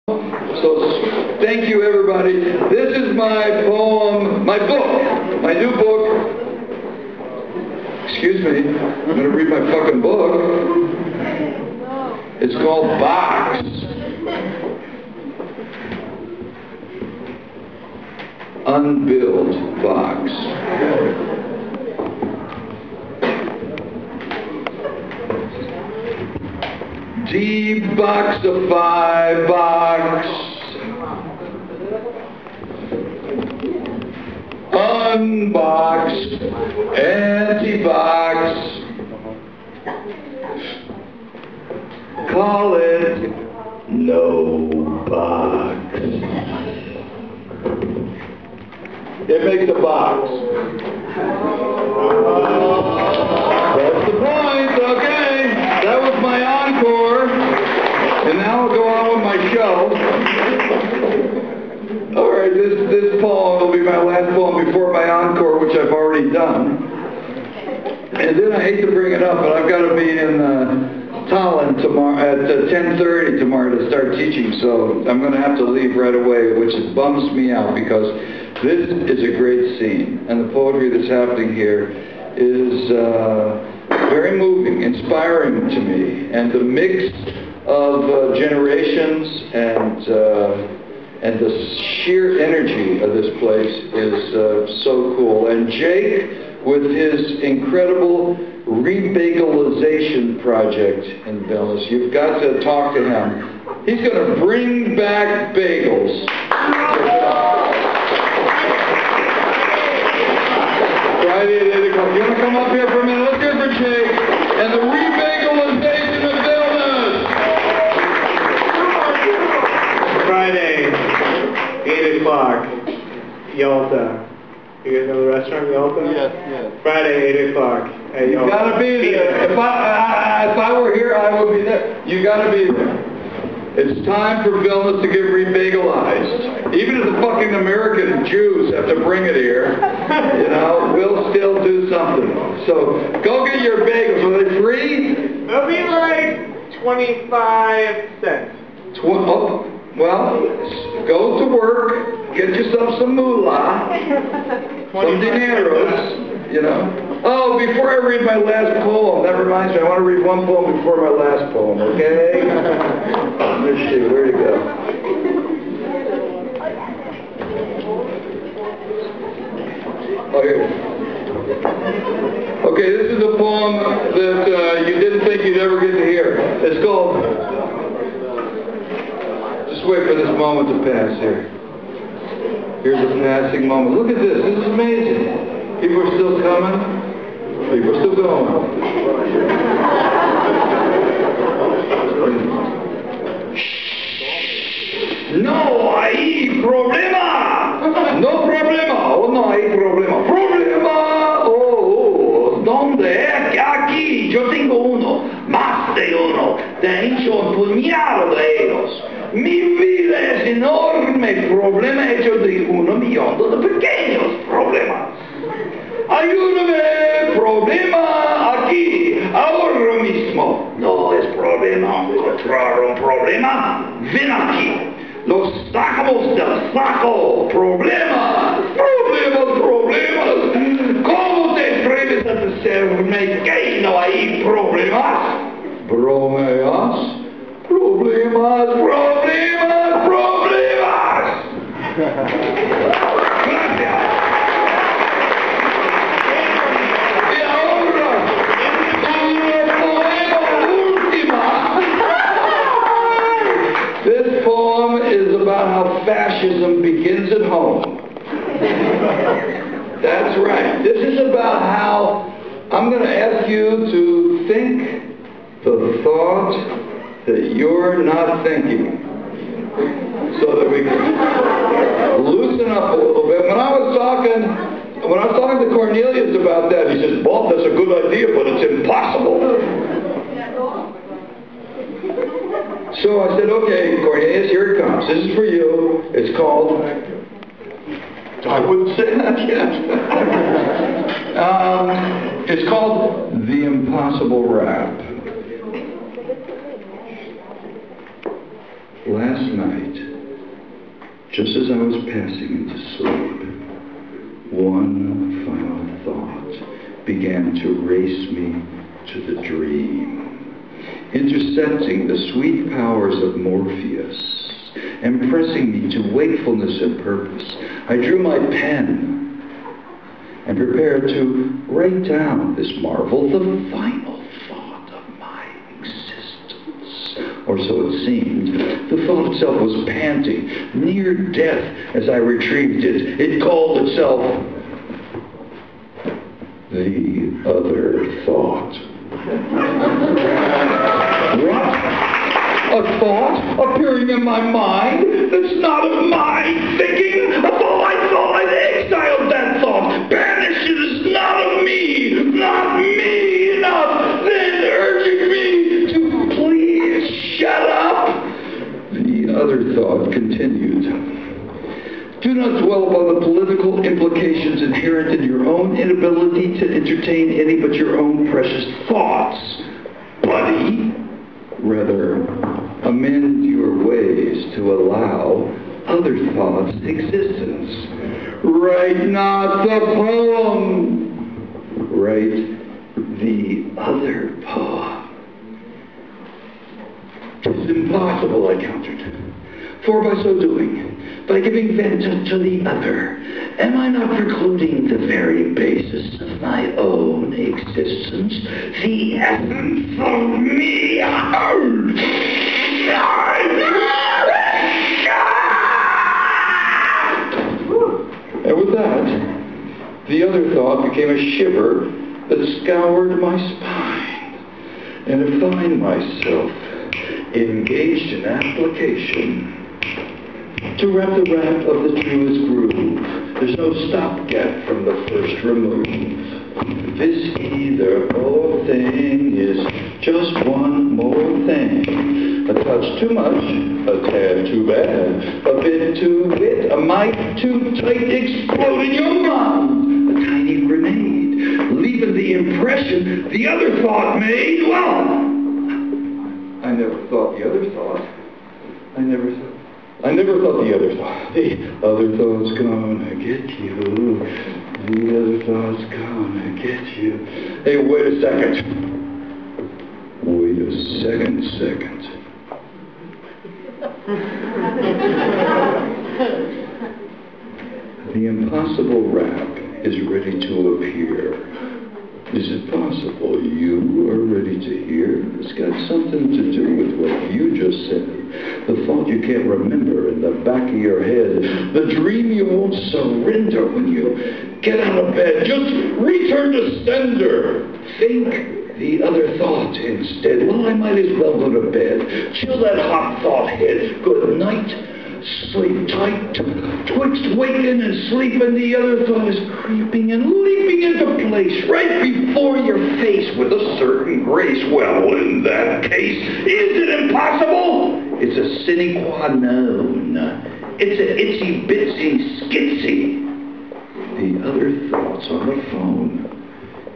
So thank you, everybody. This is my poem, my book, my new book. Excuse me, I'm going to read my fucking book. It's called Box. Unbuilt box. Deboxify box. Unbox. Anti-box. Call it no box. It makes a box. That's the point, okay. That was my encore. And now I'll go on with my show. Alright, this poem will be my last poem before my encore, which I've already done. And then I hate to bring it up, but I've got to be in Tallinn tomorrow at 10:30 tomorrow to start teaching, so I'm going to have to leave right away, which bums me out because this is a great scene, and the poetry that's happening here is very moving, inspiring to me, and the mix of generations and the sheer energy of this place is so cool. And Jake, with his incredible rebagalization project in Vilnius, you've got to talk to him. He's going to bring back bagels. Friday at 8 o'clock. You want to come up here for a minute? Let's go for Jake and the rebagalization of Vilnius. Friday, 8 o'clock, Yalta. You guys know the restaurant, Yalta? Yes. Friday, 8 o'clock at Yalta. You gotta be there. If I were here, I would be there. You gotta be there. It's time for Vilnius to get rebagalized. Even if the fucking American Jews have to bring it here, you know, we'll still do something. So go get your bagels. Are they free? They'll be like 25 cents. Well, go to work, get yourself some moolah, some dineros, you know. Oh, before I read my last poem, that reminds me, I want to read one poem before my last poem, okay? Let's see, where'd it go? Oh, here. Okay, this is a poem that you didn't think you'd ever get to hear. It's called... Just wait for this moment to pass here. Here's a passing moment. Look at this. This is amazing. People are still coming. People are still going. No hay problema. No problema. Oh, no hay problema. Problema. Oh, ¿dónde es que aquí yo tengo uno? Más de uno. De hecho, un puñado de ellos. Mi vida es enorme problema hecho de 1 millón de pequeños problemas. Ayúdame, problema aquí, ahora mismo. No es problema encontrar un problema. Ven aquí. Los sacamos del saco. Problemas. ¿Cómo te atreves a decirme que no hay problemas? Bromeas. Problemas. Gracias. Y ahora, una poema última. This poem is about how fascism begins at home. That's right. This is about how I'm going to ask you to think the thought that you're not thinking, so that we can loosen up a little bit. When I was talking to Cornelius about that, he says, "Bob, that's a good idea, but it's impossible." So I said, "Okay, Cornelius, here it comes. This is for you. It's called." I wouldn't say that yet. It's called The Impossible Rap. Last night, Just as I was passing into sleep, one final thought began to race me to the dream, intercepting the sweet powers of Morpheus and pressing me to wakefulness and purpose. I drew my pen and prepared to write down this marvel, the final thought of my existence. Or so it seemed. The thought itself was panting, near death as I retrieved it. It called itself the other thought. What? A thought appearing in my mind that's not of my thinking? Of all I thought, I'd exiled that thought, banished it as not of me, not me enough, then urging me to please shut up. The other thought continued. Do not dwell upon the political implications inherent in your own inability to entertain any but your own precious thoughts, buddy. Rather, amend your ways to allow other thoughts existence. Write not the poem. Write the other poem. It's impossible, I countered. For by so doing, by giving vent to the other, am I not precluding the very basis of my own existence, the essence of me? And with that, the other thought became a shiver that scoured my spine, and I find myself engaged in application to wrap the wrap of the truest groove. There's no stopgap from the first remove. This either-or thing is just one more thing. A touch too much, a tad too bad, a bit too wit, a mite too tight, explode in your mind. A tiny grenade, leaving the impression the other thought made. Well, I never thought the other thought. I never thought the other thought. The other thought's gonna get you. The other thought's gonna get you. Hey, wait a second. Wait a second. The impossible rap is ready to appear. Is it possible you are ready to hear? It's got something to do with what you just said. The thought you can't remember in the back of your head. The dream you won't surrender when you get out of bed. Just return to sender. Think the other thought instead. Well, I might as well go to bed. Chill that hot thought head. Good night. Sleep tight. Twixt waking and sleeping, the other thought is creeping and leaping into place right before your face with a certain grace. Well, in that case, is it impossible? It's a sine qua non. It's a itsy-bitsy skitsy. The other thought's on the phone.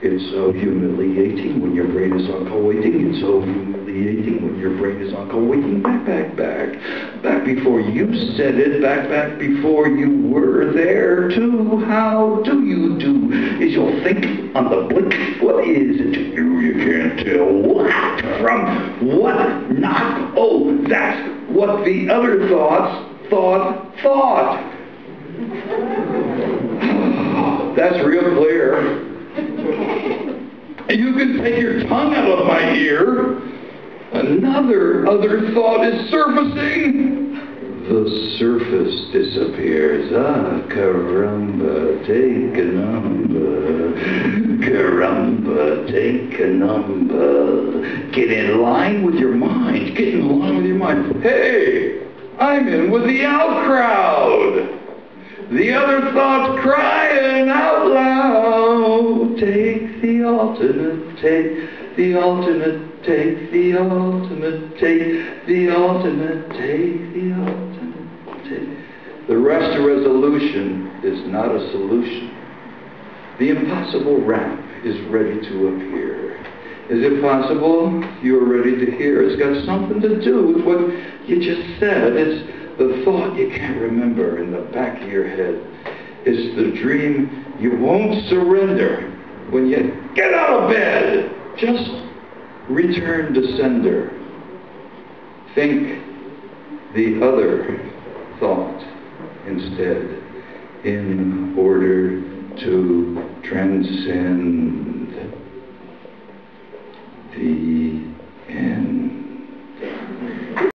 It's so humiliating when your brain is on call waiting. It's so humiliating when your brain is on call waiting. Back. Back before you said it. Back before you were there too. How do you do? Is you'll think on the blink. What is it to you? You can't tell what from what not. Oh, that's what the other thought. That's real clear. You can take your tongue out of my ear. Another other thought is surfacing. The surface disappears. Ah, caramba, take a number. Caramba, take a number. Get in line with your mind. Get in line with your mind. Hey, I'm in with the out crowd. The other thoughts crying out loud. Take the alternate, take the alternate, take the alternate, take the alternate, take the alternate, take. The rest of resolution is not a solution. The impossible rap is ready to appear. Is it possible you are ready to hear? It's got something to do with what you just said. It's the thought you can't remember in the back of your head. It's the dream you won't surrender when you get out of bed. Just return to sender. Think the other thought instead in order to transcend.